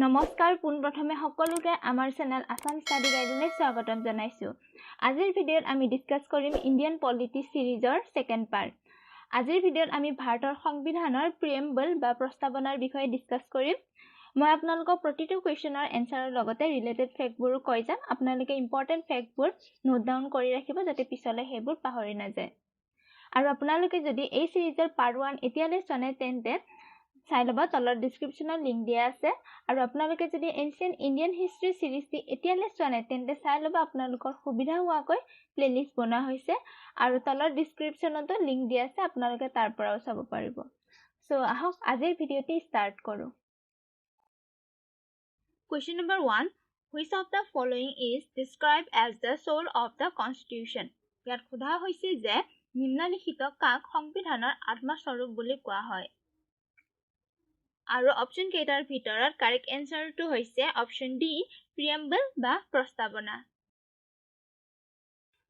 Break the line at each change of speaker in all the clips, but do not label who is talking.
নমস্কাৰ পোনপ্ৰথমে সকলোকে আমাৰ চেনেল আসাম ষ্টাডি গাইডলৈ স্বাগতম জনাইছো। আজিৰ ভিডিঅ'ত আমি ডিসকাস কৰিম ইণ্ডিয়ান পলিটি সিৰিজৰ সেকেন্ড পাৰ্ট। আজিৰ ভিডিঅ'ত আমি ভাৰতৰ সংবিধানৰ প্ৰিএম্বল বা প্ৰস্তাৱনাৰ বিষয়ে ডিসকাস কৰিম। মই আপোনালোকক প্ৰতিটো কোৱেশ্চনৰ এনসাৰৰ লগতে ৰিলেটেড ফ্যাক্টবোৰো কৈ যাম। আপোনালোকে ইম্পৰ্টেন্ট ফ্যাক্টবোৰ নোট ডাউন কৰি ৰাখিব যাতে পিছলৈ সেইবোৰ পাহৰি নাযায়। আৰু আপোনালোকে যদি এই সিৰিজৰ পাৰ্ট 1 এতিয়ালৈ চনে তেন্তে চাই লব, তলৰ ডেসক্ৰিপচনত লিংক দিয়া আছে। আৰু আপোনালোকে যদি এনচিয়েন্ট ইণ্ডিয়ান হিষ্ট্ৰী সিৰিজটি এতিয়ালৈ চোৱা নাই তেন্তে চাই লব, আপোনালোকৰ সুবিধা হোৱাকৈ প্লেলিষ্ট বনোৱা হৈছে আৰু তলৰ ডেসক্ৰিপচনতো লিংক দিয়া আছে, আপোনালোকে তাৰ পৰাও চাব পাৰিব। সো আহক আজিৰ ভিডিঅ'টি ষ্টাৰ্ট কৰো। Question number 1, which of the following is described as the soul of the constitution? ইয়াত সোধা হৈছে যে নিম্নলিখিত কাক সংবিধানৰ আত্মস্বৰূপ বুলি কোৱা হয়। আৰু অপচন কেইটাৰ ভিতৰত কাৰেক্ট এনসাৰটো হৈছে অপচন ডি, প্ৰিএম্বল বা প্ৰস্তাৱনা।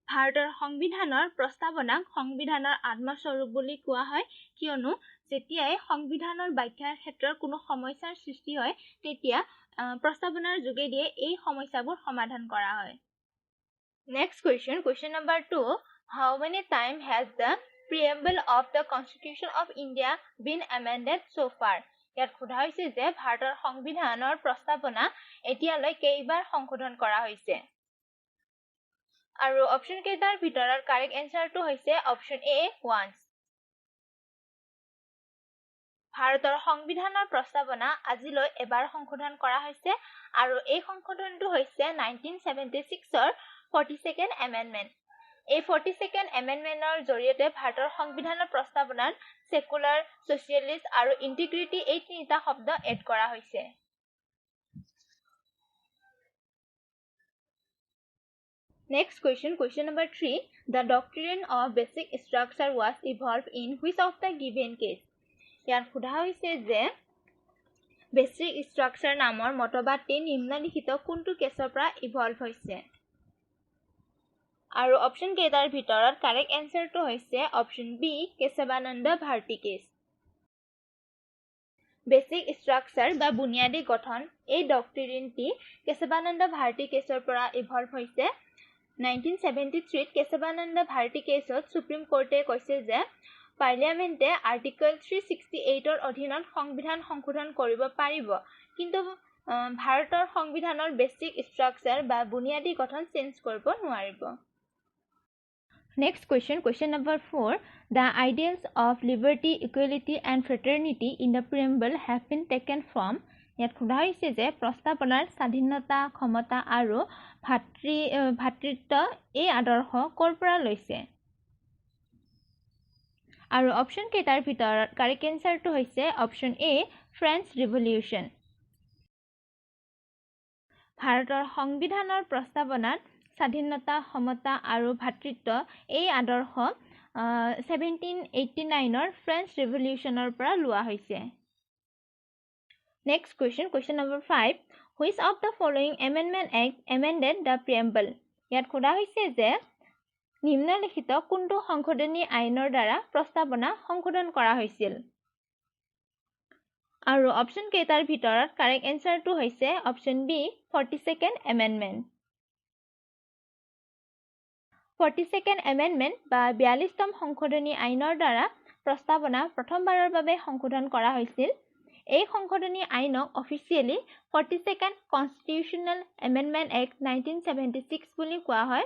ভাৰতৰ সংবিধানৰ প্ৰস্তাৱনাক সংবিধানৰ আত্মস্বৰূপ বুলি কোৱা হয় কিয়নো যেতিয়াই সংবিধানৰ ব্যাখ্যাৰ ক্ষেত্ৰত কোনো সমস্যাৰ সৃষ্টি হয় তেতিয়া প্ৰস্তাৱনাৰ যোগেদি এই সমস্যাবোৰ সমাধান কৰা হয়। Next question number 2, how many times has the preamble of the Constitution of India been amended so far? ইয়াত সোধা হৈছে যে ভাৰতৰ সংবিধানৰ প্ৰস্তাৱনা এতিয়ালৈ কেইবাৰ সংশোধন কৰা হৈছে। আৰু অপচন কেইটাৰ ভিতৰত কাৰেক্ট এনসাৰটো হৈছে অপচন এ, once। ভাৰতৰ সংবিধানৰ প্ৰস্তাৱনা আজিলৈ এবাৰ সংশোধন কৰা হৈছে আৰু এই সংশোধনটো হৈছে 1976 ৰ 42nd এমেন্ডমেন্ট। এই 42nd এমেন্ডমেন্টৰ জৰিয়তে ভাৰতৰ সংবিধানৰ প্ৰস্তাৱনাত সেকুলাৰ, সোশিয়েলিষ্ট আৰু ইন্টিগ্ৰিটি এই তিনিটা শব্দ এড কৰা হৈছে। Next question number 3, the doctrine of basic structure was evolved in which of the given case? ইয়াত সোধা হৈছে যে বেসিক স্ট্ৰাকচাৰ নামৰ মতবাদটি নিম্নলিখিত কোনটো কেছৰ পৰা ইভলভ হৈছে। আৰু অপচন কেইটাৰ ভিতৰত কাৰেক্ট এনসাৰটো হৈছে option B, Kesavananda Bharati case. Basic structure বা বুনিয়াদী গঠন এই ডক্ট্ৰিনটি কেশৱানন্দ ভাৰতী কেছৰ পৰা ইভলভ হৈছে। 1973 কেশৱানন্দ ভাৰতী কেছত সুপ্ৰিম কোৰ্টে কৈছে যে পাৰ্লিয়ামেন্টে আৰ্টিকল 368 অধীনত সংবিধান সংশোধন কৰিব পাৰিব, কিন্তু ভাৰতৰ সংবিধানৰ বেসিক স্ট্ৰাকচাৰ বা বুনিয়াদী গঠন চেঞ্জ কৰিব নোৱাৰিব। Next question number 4, the ideals of liberty, equality and fraternity in the preamble have been taken from? ইয়াত সোধা হৈছে যে প্ৰস্তাৱনাৰ স্বাধীনতা, ক্ষমতা আৰু ভাতৃত্ব এই আদৰ্শ ক'ৰ পৰা লৈছে। আৰু অপচন কেইটাৰ ভিতৰত কাৰেক্ট এনসাৰটো হৈছে অপচন এ, ফ্ৰেঞ্চ ৰিভলিউচন। ভাৰতৰ সংবিধানৰ প্ৰস্তাৱনাত স্বাধীনতা, সমতা আৰু ভাতৃত্ব এই আদৰ্শ 1789 ফ্ৰেঞ্চ ৰিভলিউচনৰ পৰা লোৱা হৈছে। Next question number 5, which of the following amendment act amended the preamble? ইয়াত সোধা হৈছে যে নিম্নলিখিত কোনটো সংশোধনী আইনৰ দ্বাৰা প্ৰস্তাৱনা সংশোধন কৰা হৈছিল। আৰু অপচন কেইটাৰ ভিতৰত কাৰেক্ট এনসাৰটো হৈছে option B, 42nd amendment. 42nd amendment বা 42তম সংশোধনী আইনৰ দ্বাৰা প্ৰস্তাৱনা প্ৰথমবাৰৰ বাবে সংশোধন কৰা হৈছিল। এই সংশোধনী আইনক officially 42nd constitutional amendment act 1976 বুলি কোৱা হয়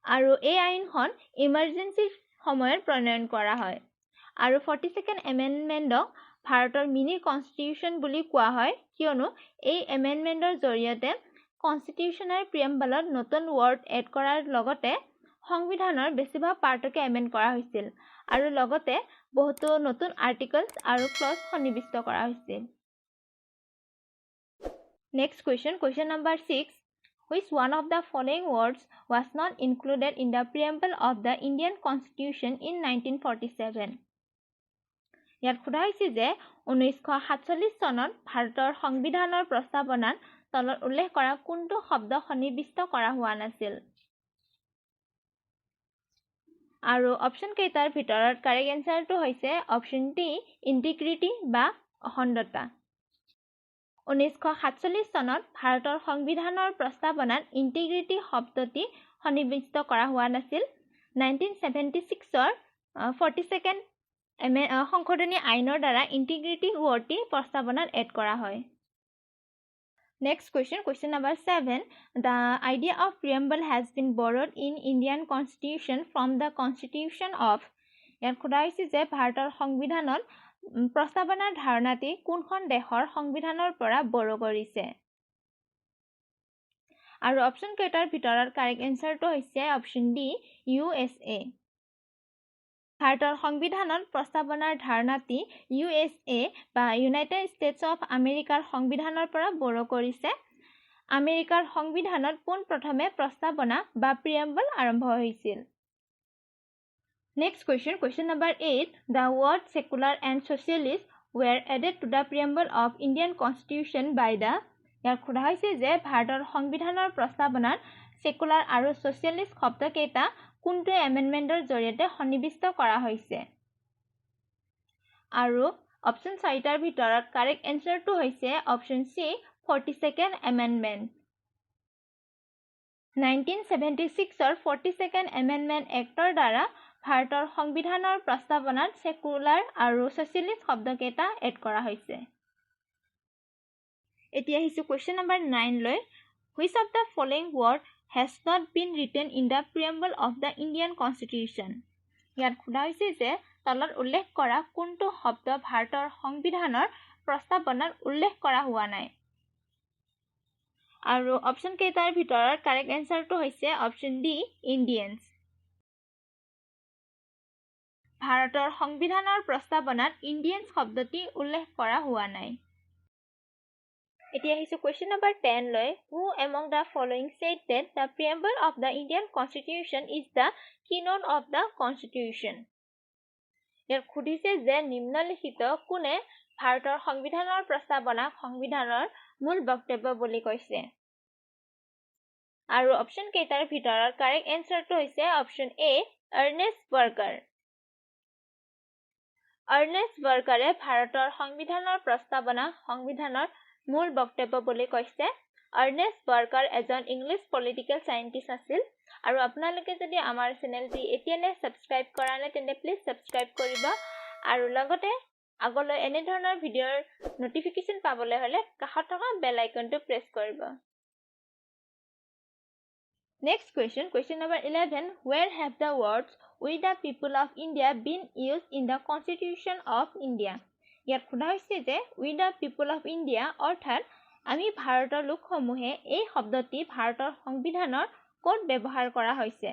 আৰু এই আইনখন ইমাৰ্জেন্সি সময়ত প্ৰণয়ন কৰা হয়। আৰু 42nd এমেন্ডমেন্টক ভাৰতৰ মিনি কনষ্টিটিউচন বুলি কোৱা হয় কিয়নো এই এমেন্ডমেন্টৰ জৰিয়তে কনষ্টিটিউচনৰ প্ৰিএম্বলত নতুন ৱৰ্ড এড কৰাৰ লগতে সংবিধানৰ বেছিভাগ পাৰ্টকে এমেন্ড কৰা হৈছিল আৰু লগতে বহুতো নতুন আৰ্টিকলছ আৰু ক্লজ সন্নিৱিষ্ট কৰা হৈছিল। Next question number 6, which one of the following words was not included in the preamble of the Indian Constitution in 1947? ইয়াত সোধা হৈছে যে 1947 চনত ভাৰতৰ সংবিধানৰ প্ৰস্তাৱনাত তলত উল্লেখ কৰা কোনটো শব্দ সন্নিৱিষ্ট কৰা হোৱা নাছিল। আৰু অপচন কেইটাৰ ভিতৰত কাৰেক্ট এনসাৰটো হৈছে অপচন ডি, ইন্টিগ্ৰিটি বা অখণ্ডতা। 1947 চনত ভাৰতৰ সংবিধানৰ প্ৰস্তাৱনাত ইণ্টিগ্ৰিটি শব্দটি সন্নিৱিষ্ট কৰা হোৱা নাছিল 1976 42nd সংশোধনী আইনৰ দ্বাৰা ইণ্টিগ্ৰিটি ৱৰ্ডটি প্ৰস্তাৱনাত এড কৰা হয় Next question number 7. The idea of preamble has been borrowed in Indian Constitution from the Constitution of ইয়াত খোদা হৈছে যে ভাৰতৰ সংবিধানত প্ৰস্তাৱনাৰ ধাৰণাটি কোনখন দেশৰ সংবিধানৰ পৰা বৰো কৰিছে আৰু অপচন কেইটাৰ ভিতৰত কাৰেক্ট এনসাৰটো হৈছে অপচন ডি USA ভাৰতৰ সংবিধানত প্ৰস্তাৱনাৰ ধাৰণাটি USA বা ইউনাইটেড ষ্টেটছ অফ আমেৰিকাৰ সংবিধানৰ পৰা বৰো কৰিছে আমেৰিকাৰ সংবিধানত পোন প্ৰথমে প্ৰস্তাৱনা বা প্ৰিএম্বল আৰম্ভ হৈছিল Next question number 8 The word secular and socialist were added to the preamble of Indian Constitution by the ইয়াৰ খোদা হৈছে যে ভাৰতৰ সংবিধানৰ প্ৰস্তাৱনাত সেকুলাৰ আৰু সোশিয়েলিষ্ট শব্দ কেইটা কোনটো এমেন্ডমেন্টৰ জৰিয়তে সন্নিৱিষ্ট কৰা হৈছে আৰু অপচন 4টাৰ ভিতৰত কাৰেক্ট এনসাৰটো হৈছে অপচন সি 42nd এমেন্ডমেন্ট 1976 ৰ 42nd এমেন্ডমেন্ট এক্টৰ দ্বাৰা ভাৰতৰ সংবিধানৰ প্ৰস্তাৱনাত সেকুলাৰ আৰু সোশিয়েলিষ্ট শব্দ কেইটা এড কৰা হৈছে এতিয়া হিসু question number 9 লৈ which of the following word has not been written in the preamble of the Indian Constitution ইয়াত খোদা হৈছে যে তলত উল্লেখ কৰা কোনটো শব্দ ভাৰতৰ সংবিধানৰ প্ৰস্তাৱনাত উল্লেখ কৰা হোৱা নাই আৰু অপচন কেইটাৰ ভিতৰত কাৰেক্ট এনসাৰটো হৈছে অপচন ডি ইণ্ডিয়ানছ ভাৰতৰ সংবিধানৰ প্ৰস্তাৱনাত ইণ্ডিয়ানছ শব্দটি উল্লেখ কৰা হোৱা নাই এতিয়া হিসু question number 10 লৈ who among the following said that the preamble of the Indian Constitution is the keynote of the Constitution ইয়াৰ খুদিছে যে নিম্নলিখিত কোনে ভাৰতৰ সংবিধানৰ প্ৰস্তাৱনা সংবিধানৰ মূল বক্তব্য বুলি কৈছে আৰু অপচন কেইটাৰ ভিতৰত কাৰেক্ট এনসাৰটো হৈছে অপচন এ আৰ্নেষ্ট বাৰ্কাৰে ভাৰতৰ সংবিধানৰ প্ৰস্তাৱনা সংবিধানৰ মূল বক্তব্য বুলি কৈছে আৰ্নেষ্ট বাৰ্কাৰ এজন ইংলিছ পলিটিক্যাল সায়েন্টিস্ট আছিল আৰু আপোনালোকে যদি আমাৰ চেনেলটি এতিয়ালে সাবস্ক্ৰাইব কৰা নাই তেন্তে প্লিজ সাবস্ক্ৰাইব কৰিব আৰু লগতে আগলৈ এনে ধৰণৰ ভিডিঅৰ নোটিফিকেশন পাবলৈ হলে কাষত থকা বেল আইকনটো প্ৰেছ কৰিব Next question number 11 Where have the words we the people of India been used in the Constitution of India ইয়াত খোদা হৈছে যে we the people of India অৰ্থাৎ আমি ভাৰতৰ লোকসমূহে এই শব্দটি ভাৰতৰ সংবিধানৰ ক'ত ব্যৱহাৰ কৰা হৈছে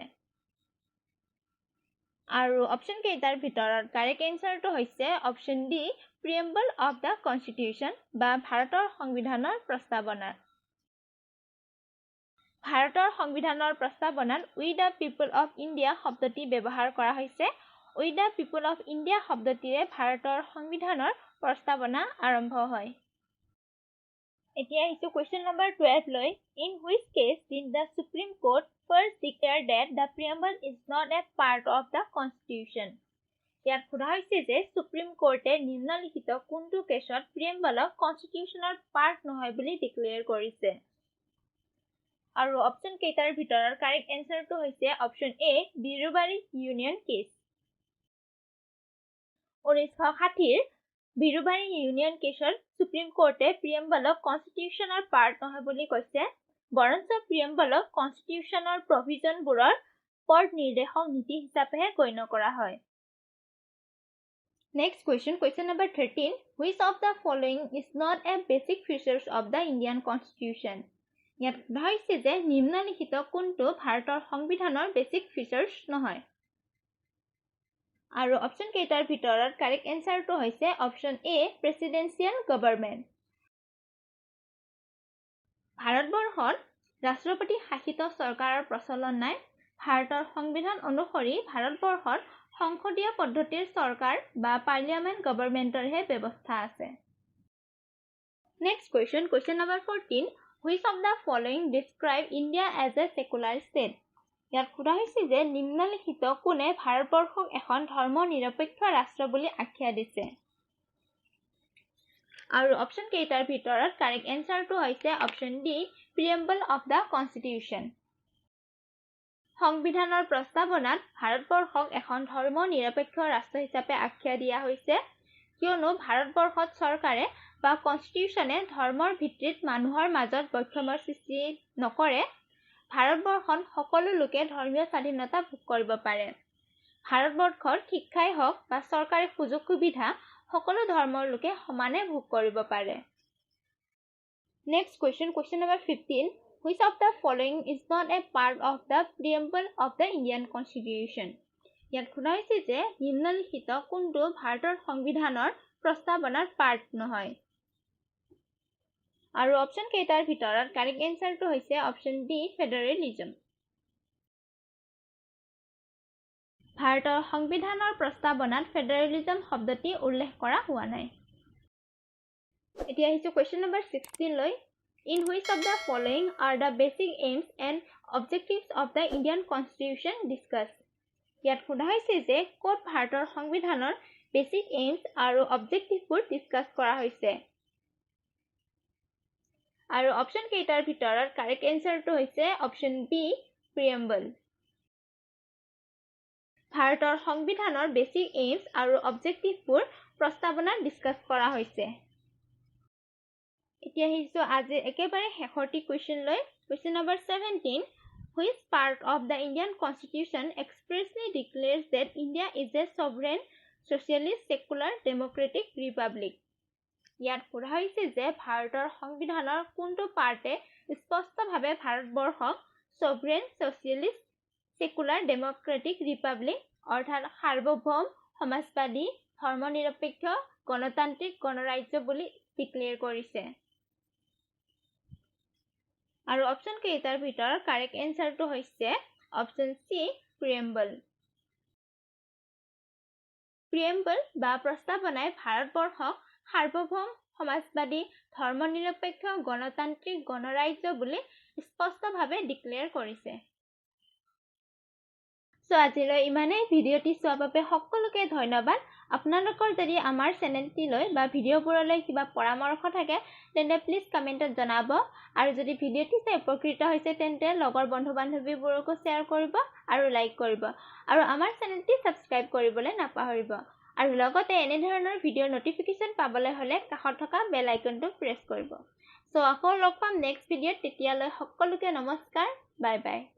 আৰু অপচন কেইটাৰ ভিতৰত কাৰেক্ট এনসাৰটো হৈছে option D preamble of the Constitution বা ভাৰতৰ সংবিধানৰ প্ৰস্তাৱনা ভাৰতৰ সংবিধানৰ প্ৰস্তাৱনাত we the people of India শব্দটি ব্যৱহাৰ কৰা হৈছে we the people of India শব্দটিৰে ভাৰতৰ সংবিধানৰ প্ৰস্তাৱনা আৰম্ভ হয় এতিয়া হিসু question number 12 লৈ in which case did the Supreme Court first declare that the preamble is not a part of the Constitution ইয়াত খোদা হৈছে যে সুপ্ৰিম কোৰ্টে নিম্নলিখিত কোনটো কেছত প্ৰিএম্বলক কনস্টিটিউচনৰ পাৰ্ট নহয় বুলি ডিক্লেয়াৰ কৰিছে আৰু অপচন কেইটাৰ ভিতৰত কাৰেক্ট এনসাৰটো হৈছে অপচন এ বিৰুবাৰী ইউনিয়ন কেছ 1960 ৰ বিৰুবাৰী ইউনিয়ন কেছৰ সুপ্ৰিম কোৰ্টে প্ৰিএম্বলক কনস্টিটিউচনৰ পাৰ্ট নহয় বুলি কৈছে বৰঞ্চ প্ৰিএম্বলক কনস্টিটিউচনৰ প্ৰভিজনবোৰৰ পদ নিৰ্দেশক নীতি হিচাপেহে গণ্য কৰা হয় Next question number 13 Which of the following is not a basic features of the Indian Constitution ইয়াত হৈছে যে নিম্নলিখিত কোনটো ভাৰতৰ সংবিধানৰ বেসিক ফিচাৰ্স নহয় আৰু অপচন কেইটাৰ ভিতৰত কাৰেক্ট এনসাৰটো হৈছে অপচন এ প্ৰেসিডেন্সিয়েল গভৰ্নমেন্ট ভাৰতবৰ্ষত ৰাষ্ট্ৰপতি শাসিত চৰকাৰৰ প্ৰচলন নাই ভাৰতৰ সংবিধান অনুসৰি ভাৰতবৰ্ষত সংসদীয় পদ্ধতিৰ চৰকাৰ বা পাৰ্লিয়ামেন্ট গভৰ্নমেন্টৰহে ব্যৱস্থা আছে Next question number 14 Which of the following describe India as a secular state ইয়াত খোদা হৈছে যে নিম্নলিখিত কোনে ভাৰতবৰ্ষক এখন ধৰ্ম নিৰপেক্ষ ৰাষ্ট্ৰ বুলি আখ্যা দিছে আৰু অপশ্যন কেইটাৰ ভিতৰত কাৰেক্ট এনসাৰটো হৈছে option D preamble of the constitution সংবিধানৰ প্ৰস্তাৱনাত ভাৰতবৰ্ষক এখন ধৰ্ম নিৰপেক্ষ ৰাষ্ট্ৰ হিচাপে আখ্যা দিয়া হৈছে কিয়নো ভাৰতবৰ্ষত চৰকাৰে বা কনষ্টিটিউশ্যনে ধৰ্মৰ ভিত্তিত মানুহৰ মাজত বৈষম্যৰ সৃষ্টি নকৰে ভাৰতবৰ্ষত সকলো লোকে ধৰ্মীয় স্বাধীনতা ভোগ কৰিব পাৰে ভাৰতবৰ্ষৰ শিক্ষাই হওক বা চৰকাৰী সুযোগ সুবিধা সকলো ধৰ্মৰ লোকে সমানে ভোগ কৰিব পাৰে next question number 15 which of the following is not a part of the preamble of the Indian Constitution ইয়াত কোৱা হৈছে যে নিম্নলিখিত কোনটো ভাৰতৰ সংবিধানৰ প্ৰস্তাৱনাৰ পাৰ্ট নহয় আৰু অপশ্যন কেইটাৰ ভিতৰত কাৰেক্ট এনসাৰটো হৈছে অপশ্যন ডি ফেডাৰেলিজম ভাৰতৰ সংবিধানৰ প্ৰস্তাৱনাত ফেডাৰেলিজম শব্দটি উল্লেখ কৰা হোৱা নাই এতিয়া আহিছো question number 16 লৈ in which of the following are the basic aims and objectives of the Indian Constitution discussed ইয়াত কোৱা হৈছে যে কোট ভাৰতৰ সংবিধানৰ বেসিক এইমছ আৰু অবজেক্টিভবোৰ ডিসকাস কৰা হৈছে আৰু অপশ্যন কেইটাৰ ভিতৰত কাৰেক্ট এনসাৰটো হৈছে অপশ্যন বি প্ৰিএম্বল ভাৰতৰ সংবিধানৰ বেসিক এইমছ আৰু অবজেক্টিভবোৰ প্ৰস্তাৱনাত ডিসকাস কৰা হৈছে এতিয়া আহিছো আজি একেবাৰে শেষৰটি question লৈ question number 17 which part of the Indian Constitution expressly declares that India is a sovereign socialist secular democratic republic ইয়াত কোৱা হৈছে যে ভাৰতৰ সংবিধানৰ কোনটো পাৰ্টে স্পষ্টভাৱে ভাৰতবৰ্ষক sovereign socialist secular democratic republic অৰ্থাৎ সাৰ্বভৌম সমাজবাদী ধৰ্মনিৰপেক্ষ গণতান্ত্ৰিক গণৰাজ্য বুলি ডিক্লেয়াৰ কৰিছে আৰু অপশ্যন কেইটাৰ ভিতৰত কাৰেক্ট এনসাৰটো হৈছে অপশ্যন সি প্ৰিএম্বল প্ৰিএম্বল বা প্ৰস্তাৱনাই ভাৰতবৰ্ষক সাৰ্বভৌম সমাজবাদী ধৰ্মনিৰপেক্ষ গণতান্ত্ৰিক গণৰাজ্য বুলি স্পষ্টভাৱে ডিক্লেয়াৰ কৰিছে সো আজিলৈ ইমানেই ভিডিঅ'টি চোৱাৰ বাবে সকলোকে ধন্যবাদ আপোনালোকৰ যদি আমাৰ চেনেলটিলৈ বা ভিডিঅ'বোৰলৈ কিবা পৰামৰ্শ থাকে তেন্তে প্লিজ কমেন্টত জনাব আৰু যদি ভিডিঅ'টি চাই উপকৃত হৈছে তেন্তে লগৰ বন্ধু বান্ধৱীবোৰকো শ্বেয়াৰ কৰিব আৰু লাইক কৰিব আৰু আমাৰ চেনেলটি সাবস্ক্ৰাইব কৰিবলৈ নাপাহৰিব আৰু লগতে এনে ধৰণৰ ভিডিঅ'ৰ নটিফিকেশন পাবলৈ হলে কাষত থকা বেল আইকনটো প্ৰেছ কৰিব সো আকৌ লগ পাম নেক্সট ভিডিঅ'ত তেতিয়ালৈ সকলোকে নমস্কাৰ বাই বাই